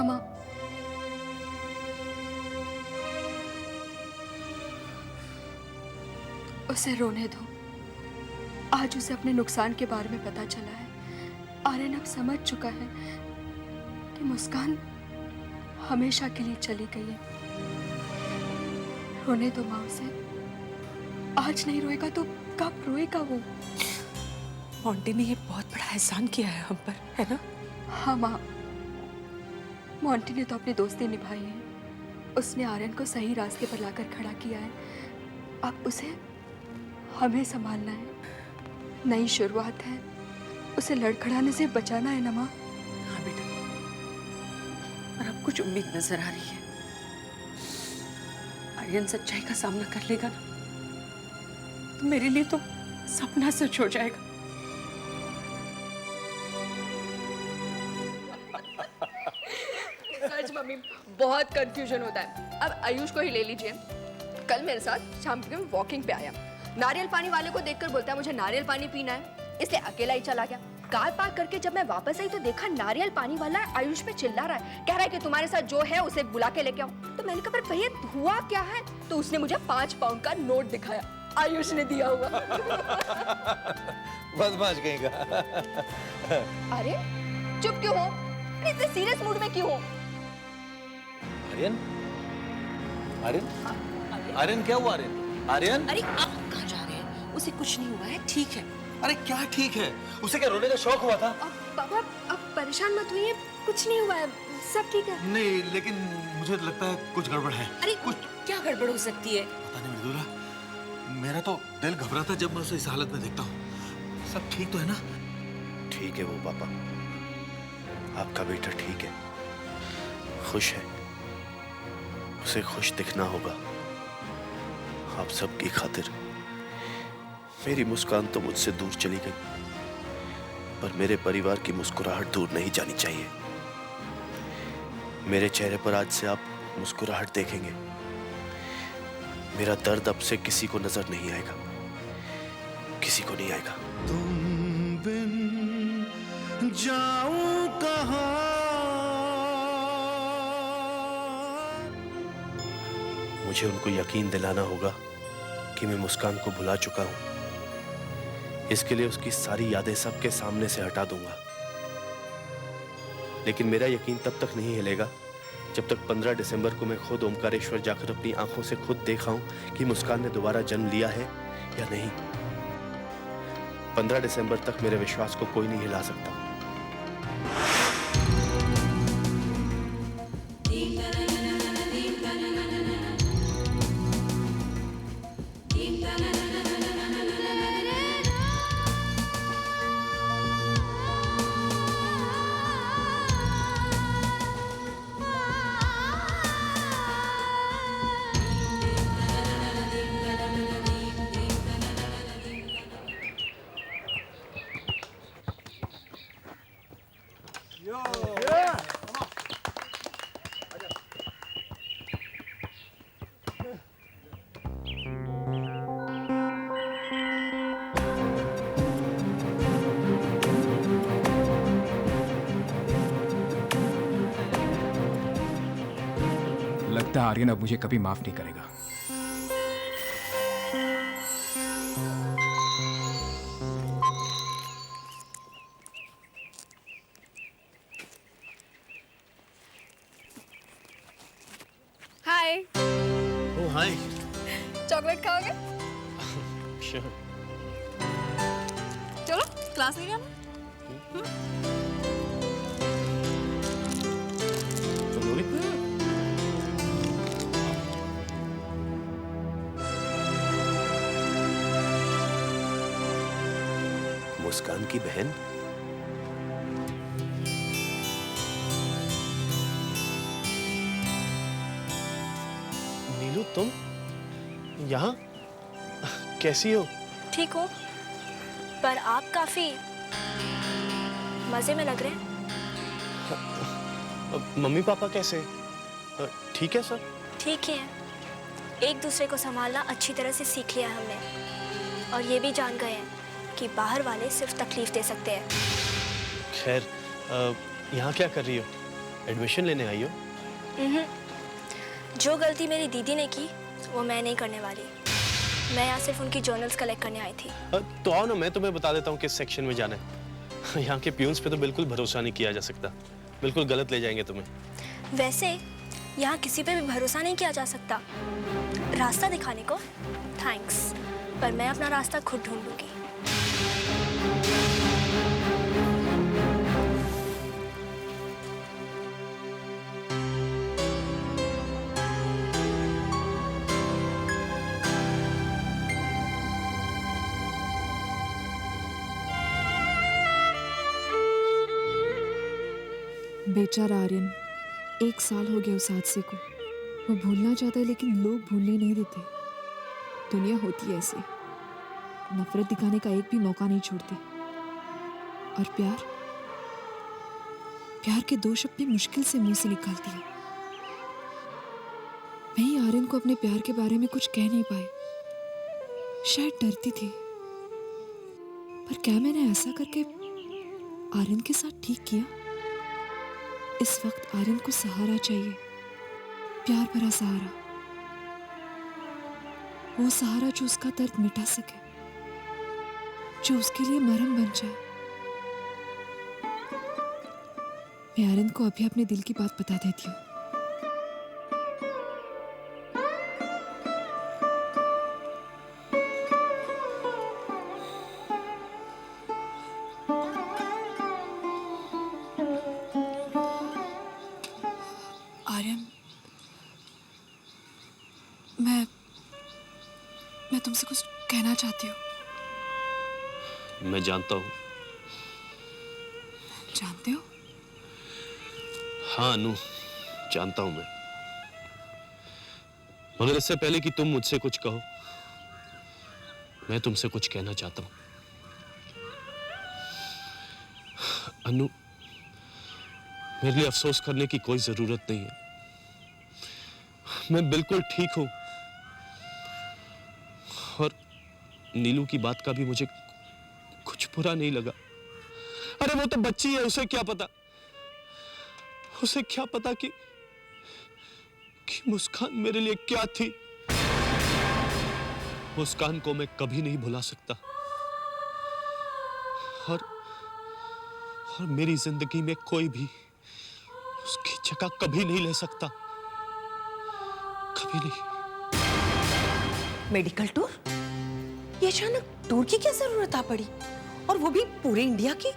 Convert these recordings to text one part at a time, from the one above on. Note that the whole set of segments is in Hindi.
माँ। उसे रोने दो। आज उसे अपने नुकसान के बारे में पता चला है। आर्यन अब समझ चुका है कि मुस्कान हमेशा के लिए चली गई है। रोने दो माँ उसे। आज नहीं रोएगा तो कब रोएगा वो? मोंटी ने ये बहुत बड़ा एहसान किया है हम पर, है ना? हाँ माँ, मोंटी ने तो अपनी दोस्ती निभाई है। उसने आर्यन को सही रास्ते पर लाकर खड़ा किया है। अब उसे हमें संभालना है। नई शुरुआत है, उसे लड़खड़ाने से बचाना है ना माँ। हाँ बेटा, और अब कुछ उम्मीद नजर आ रही है। आर्यन सच्चाई का सामना कर लेगा ना, तो मेरे लिए तो सपना सच हो जाएगा। सच मम्मी, बहुत कंफ्यूजन होता है। अब आयुष को ही ले लीजिए। कल मेरे साथ शाम को वॉकिंग पे आया। नारियल पानी वाले को देखकर बोलता है मुझे नारियल पानी पीना है, इसलिए अकेला ही चला गया। कार पार्क करके जब मैं वापस आई तो देखा नारियल पानी वाला आयुष पे चिल्ला रहा है, कह रहा है कि तुम्हारे साथ जो है उसे बुला के लेके आओ। तो मैंने कहा पर भैया हुआ क्या है? तो उसने मुझे 5 पाउंड का नोट दिखाया, आयुष ने दिया हुआ। बदमाश कहीं का। अरे चुप क्यों हो? इतने सीरियस मूड में क्यों हो? आर्यन, आर्यन, आर्यन क्या हुआ? आर्यन, आर्यन, अरे आप कहाँ जा रहे हैं? उसे कुछ नहीं हुआ है, ठीक है। अरे क्या ठीक है? उसे क्या रोने का शौक हुआ था? अब पापा आप परेशान मत होइए, कुछ नहीं हुआ है, सब ठीक है। नहीं, लेकिन मुझे लगता है कुछ गड़बड़ है। अरे कुछ क्या गड़बड़ हो सकती है? पता नहीं मृदुला, मेरा तो दिल घबराता जब मैं उसे इस हालत में देखता हूँ। सब ठीक तो है ना? ठीक है वो पापा, आपका बेटा ठीक है, खुश है। उसे खुश दिखना होगा। आप सबकी खातिर। मेरी मुस्कान तो मुझसे दूर चली गई, पर मेरे परिवार की मुस्कुराहट दूर नहीं जानी चाहिए। मेरे चेहरे पर आज से आप मुस्कुराहट देखेंगे। मेरा दर्द अब से किसी को नजर नहीं आएगा, किसी को नहीं आएगा। तुम बिन जाऊं कहां? मुझे उनको यकीन दिलाना होगा कि मैं मुस्कान को भुला चुका हूं। इसके लिए उसकी सारी यादें सबके सामने से हटा दूंगा। लेकिन मेरा यकीन तब तक नहीं हिलेगा जब तक 15 दिसंबर को मैं खुद ओमकारेश्वर जाकर अपनी आंखों से खुद देखाऊं कि मुस्कान ने दोबारा जन्म लिया है या नहीं। 15 दिसंबर तक मेरे विश्वास को कोई नहीं हिला सकता। लगता है आर्यन अब मुझे कभी माफ नहीं करेगा। हाय। ओह हाय। चॉकलेट खाओगे? श्योर। चलो क्लास में जाना। मुस्कान की बहन? नीलू, तुम यहाँ कैसी हो? ठीक हो, पर आप काफी मजे में लग रहे हैं। मम्मी पापा कैसे? ठीक है सब? ठीक है, एक दूसरे को संभालना अच्छी तरह से सीख लिया हमने, और ये भी जान गए हैं कि बाहर वाले सिर्फ तकलीफ दे सकते हैं। खैर, यहाँ क्या कर रही हो? एडमिशन लेने आई हो? जो गलती मेरी दीदी ने की वो मैं नहीं करने वाली। मैं यहाँ सिर्फ उनकी जर्नल्स कलेक्ट करने आई थी। तो आओ ना, मैं तुम्हें बता देता हूँ किस सेक्शन में जाना है। यहाँ के प्यून्स पे तो बिल्कुल भरोसा नहीं किया जा सकता, बिल्कुल गलत ले जाएंगे तुम्हें। वैसे यहाँ किसी पे भी भरोसा नहीं किया जा सकता। रास्ता दिखाने को थैंक्स, पर मैं अपना रास्ता खुद ढूंढ लूंगी। बेचारा आर्यन, 1 साल हो गया उस हादसे को। वो भूलना चाहता है लेकिन लोग भूलने नहीं देते। दुनिया होती है ऐसी, नफरत दिखाने का एक भी मौका नहीं छोड़ती। और प्यार, प्यार के 2 शब्द भी मुश्किल से मुंह से निकालती है। मैं ही आर्यन को अपने प्यार के बारे में कुछ कह नहीं पाई, शायद डरती थी। पर क्या मैंने ऐसा करके आर्यन के साथ ठीक किया? इस वक्त आर्यन को सहारा चाहिए, प्यार भरा सहारा, वो सहारा जो उसका दर्द मिटा सके, जो उसके लिए मरहम बन जाए। मैं आर्यन को अभी अपने दिल की बात बता देती हूँ। आर्यन, मैं तुमसे कुछ कहना चाहती हूँ। मैं जानता हूँ। जानते हो? हाँ अनु, जानता हूँ मैं। मगर इससे पहले कि तुम मुझसे कुछ कहो, मैं तुमसे कुछ कहना चाहता हूँ। अनु, मेरे लिए अफसोस करने की कोई जरूरत नहीं है। मैं बिल्कुल ठीक हूं। और नीलू की बात का भी मुझे कुछ बुरा नहीं लगा। अरे वो तो बच्ची है, उसे क्या पता, उसे क्या पता कि मुस्कान मेरे लिए क्या थी। मुस्कान को मैं कभी नहीं भुला सकता। और मेरी जिंदगी में कोई भी उसकी जगह कभी नहीं ले सकता, कभी नहीं। Medical tour? ये अचानक टूर की क्या जरूरत आ पड़ी, और वो भी पूरे इंडिया की?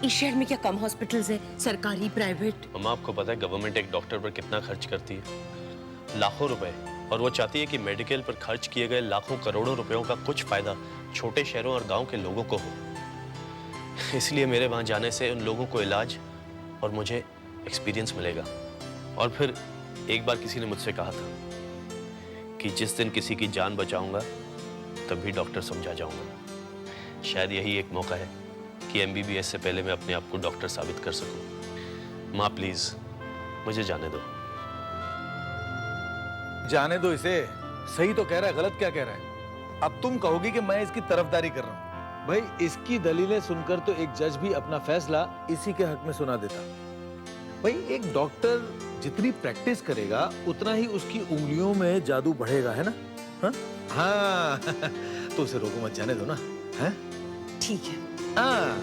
इस शहर में क्या कम हॉस्पिटल्स हैं, सरकारी प्राइवेट? मम्मा, आपको पता है गवर्नमेंट एक डॉक्टर पर कितना खर्च करती है? लाखों रुपए। और वो चाहती है कि मेडिकल पर खर्च किए गए लाखों करोड़ों रुपयों का कुछ फायदा छोटे शहरों और गांव के लोगों को हो। इसलिए मेरे वहां जाने से उन लोगों को इलाज और मुझे एक्सपीरियंस मिलेगा। और फिर एक बार किसी ने मुझसे कहा था कि जिस दिन किसी की जान बचाऊंगा तभी डॉक्टर समझा जाऊंगा। शायद यही एक मौका है कि एमबीबीएस से पहले मैं अपने आप को डॉक्टर साबित कर सकूं। माँ प्लीज मुझे जाने दो। जाने दो इसे। सही तो कह रहा है, गलत क्या कह रहा है? अब तुम कहोगी कि मैं इसकी तरफदारी कर रहा हूं। भाई इसकी दलीलें सुनकर तो एक जज भी अपना फैसला इसी के हक में सुना देता। भाई एक डॉक्टर जितनी प्रैक्टिस करेगा उतना ही उसकी उंगलियों में जादू बढ़ेगा, है ना? हाँ हाँ तो उसे रोको मत, जाने दो ना। हैं? ठीक है। हाँ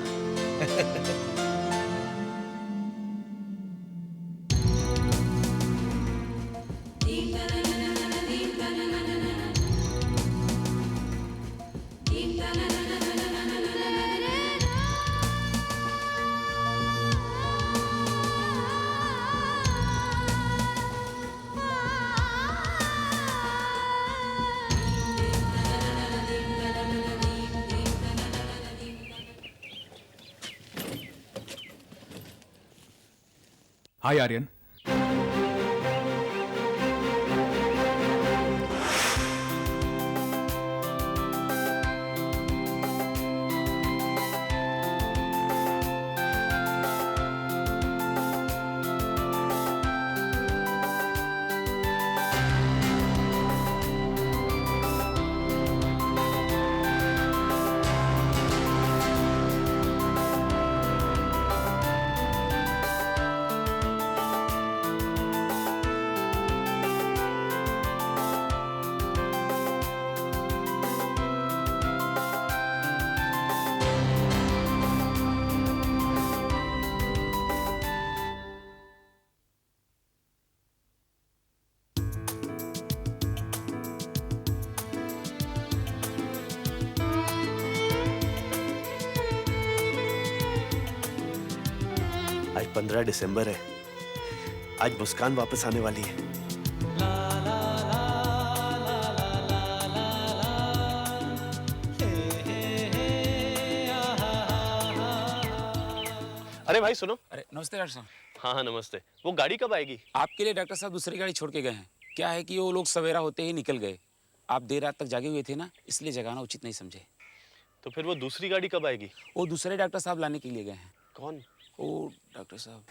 हाय आर्यन। 15 दिसंबर है। आज मुस्कान वापस आने वाली है। अरे भाई सुनो। अरे नमस्ते डॉक्टर साहब। हाँ हाँ नमस्ते। वो गाड़ी कब आएगी? आपके लिए डॉक्टर साहब दूसरी गाड़ी छोड़ के गए हैं। क्या है कि वो लोग सवेरा होते ही निकल गए। आप देर रात तक जागे हुए थे ना, इसलिए जगाना उचित नहीं समझे। तो फिर वो दूसरी गाड़ी कब आएगी? वो दूसरे डॉक्टर साहब लाने के लिए गए हैं। कौन? वो डॉक्टर साहब।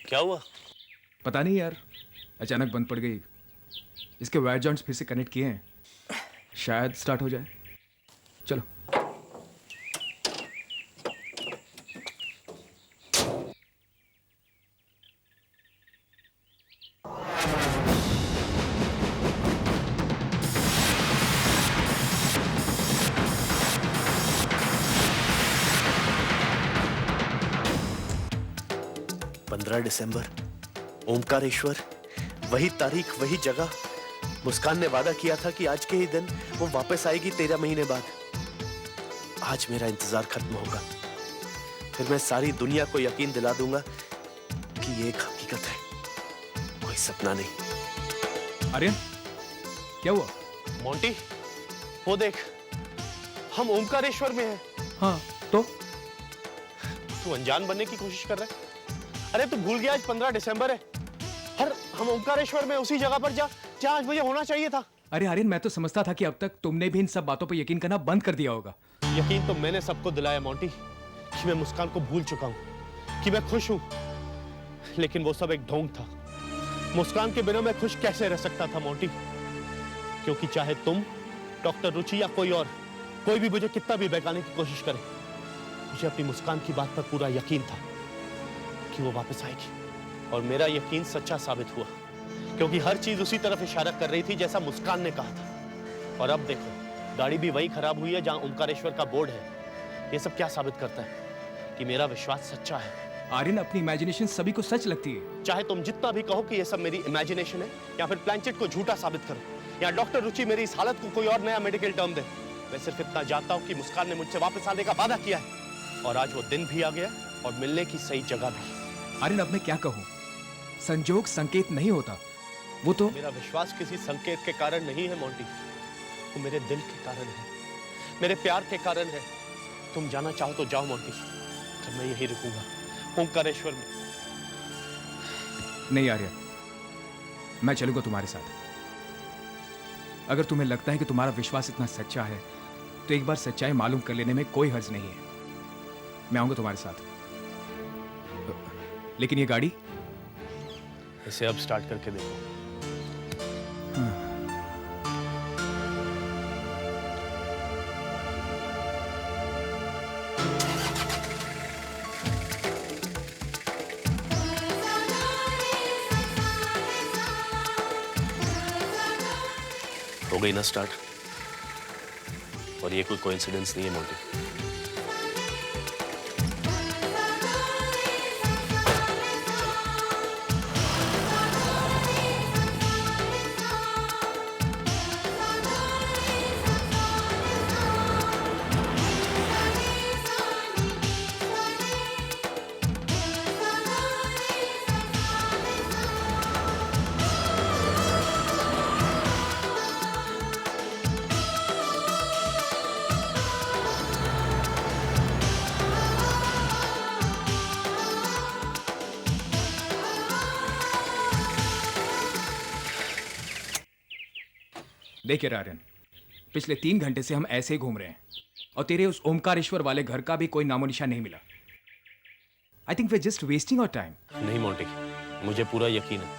क्या हुआ? पता नहीं यार, अचानक बंद पड़ गई। इसके वायर जॉइंट्स फिर से कनेक्ट किए हैं, शायद स्टार्ट हो जाए। चलो। दिसंबर, ओमकारेश्वर, वही तारीख वही जगह। मुस्कान ने वादा किया था कि आज के ही दिन वो वापस आएगी 13 महीने बाद। आज मेरा इंतजार खत्म होगा। फिर मैं सारी दुनिया को यकीन दिला दूंगा कि ये एक हकीकत है, कोई सपना नहीं। आर्यन, क्या हुआ? मोंटी, वो देख, हम ओमकारेश्वर में हैं। हाँ तो? तू अनजान बनने की कोशिश कर रहा है? अरे तू भूल गया आज 15 दिसंबर है। हर हम ओमकारेश्वर में उसी जगह पर जहाँ आज मुझे होना चाहिए था। अरे आर्यन, मैं तो समझता था कि अब तक तुमने भी इन सब बातों पर यकीन करना बंद कर दिया होगा। यकीन तो मैंने सबको दिलाया मोंटी कि मैं मुस्कान को भूल चुका हूँ, कि मैं खुश हूँ। लेकिन वो सब एक ढोंग था। मुस्कान के बिना मैं खुश कैसे रह सकता था मोंटी? क्योंकि चाहे तुम, डॉक्टर रुचि या कोई और, कोई भी मुझे कितना भी बहकाने की कोशिश करे, मुझे अपनी मुस्कान की बात पर पूरा यकीन था कि वो वापस आएगी। और मेरा यकीन सच्चा साबित हुआ, क्योंकि हर चीज उसी तरफ इशारा कर रही थी जैसा मुस्कान ने कहा था। और अब देखो, गाड़ी भी वही खराब हुई है जहां ओमकारेश्वर का बोर्ड है। ये सब क्या साबित करता है? कि मेरा विश्वास सच्चा है। आर्यन, अपनी इमेजिनेशन सभी को सच लगती है। चाहे तुम जितना भी कहो कि ये सब मेरी इमेजिनेशन है, या फिर प्लानचेट को झूठा साबित करो, या डॉक्टर रुचि मेरी इस हालत को कोई और नया मेडिकल टर्म दे, मैं सिर्फ इतना जानता हूं कि मुस्कान ने मुझसे वापस आने का वादा किया है। और आज वो दिन भी आ गया और मिलने की सही जगह भी। आर्यन, अब मैं क्या कहूं? संजोग संकेत नहीं होता, वो तो। मेरा विश्वास किसी संकेत के कारण नहीं है मोंटी, वो मेरे दिल के कारण है, मेरे प्यार के कारण है। तुम जाना चाहो तो जाओ मोंटी, तो मैं यही रुकूंगा ओमकारेश्वर में। नहीं आर्यन, मैं चलूंगा तुम्हारे साथ। अगर तुम्हें लगता है कि तुम्हारा विश्वास इतना सच्चा है, तो एक बार सच्चाई मालूम कर लेने में कोई हर्ज नहीं है। मैं आऊंगा तुम्हारे साथ। लेकिन ये गाड़ी, इसे अब स्टार्ट करके देखो। हो गई ना स्टार्ट? और ये कोई कोइंसिडेंस नहीं है मोंटी। देखिए आर्यन, पिछले 3 घंटे से हम ऐसे ही घूम रहे हैं और तेरे उस ओमकारेश्वर वाले घर का भी कोई नामो निशान नहीं मिला। I think we just wasting our time. नहीं मोंटी, मुझे पूरा यकीन है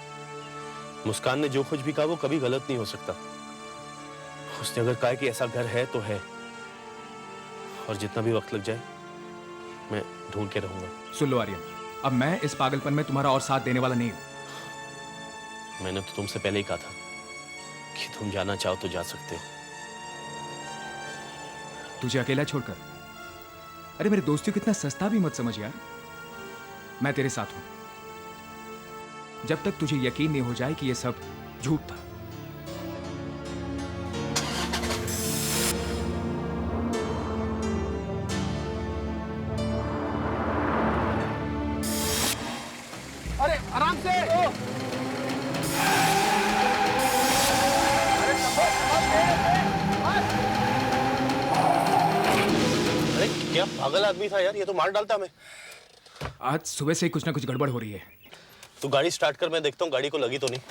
मुस्कान ने जो कुछ भी कहा वो कभी गलत नहीं हो सकता। उसने अगर कहा कि ऐसा घर है तो है, और जितना भी वक्त लग जाए मैं ढूंढ के रहूंगा। सुन लो आर्यन, अब मैं इस पागलपन में तुम्हारा और साथ देने वाला नहीं हूं। मैंने तो तुमसे पहले ही कहा था कि तुम जाना चाहो तो जा सकते हो। तुझे अकेला छोड़कर? अरे मेरे दोस्ती को इतना सस्ता भी मत समझ यार। मैं तेरे साथ हूं जब तक तुझे यकीन नहीं हो जाए कि ये सब झूठ था। अरे आराम से। अरे क्या पागल आदमी था यार, ये तो मार डालता हमें। आज सुबह से ही कुछ ना कुछ गड़बड़ हो रही है। तू गाड़ी स्टार्ट कर, मैं देखता हूँ गाड़ी को लगी तो नहीं।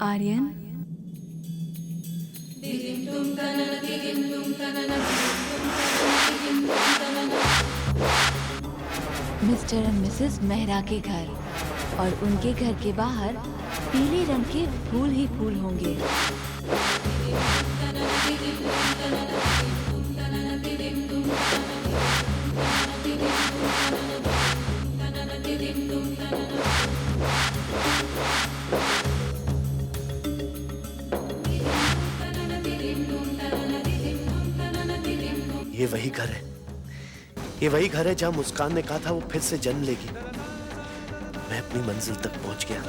Aryan, mister and Mrs Mehra के घर, और उनके घर के बाहर पीले रंग के फूल ही फूल होंगे। ये वही घर है, ये वही घर है जहां मुस्कान ने कहा था वो फिर से जन्म लेगी। मैं अपनी मंजिल तक पहुंच गया।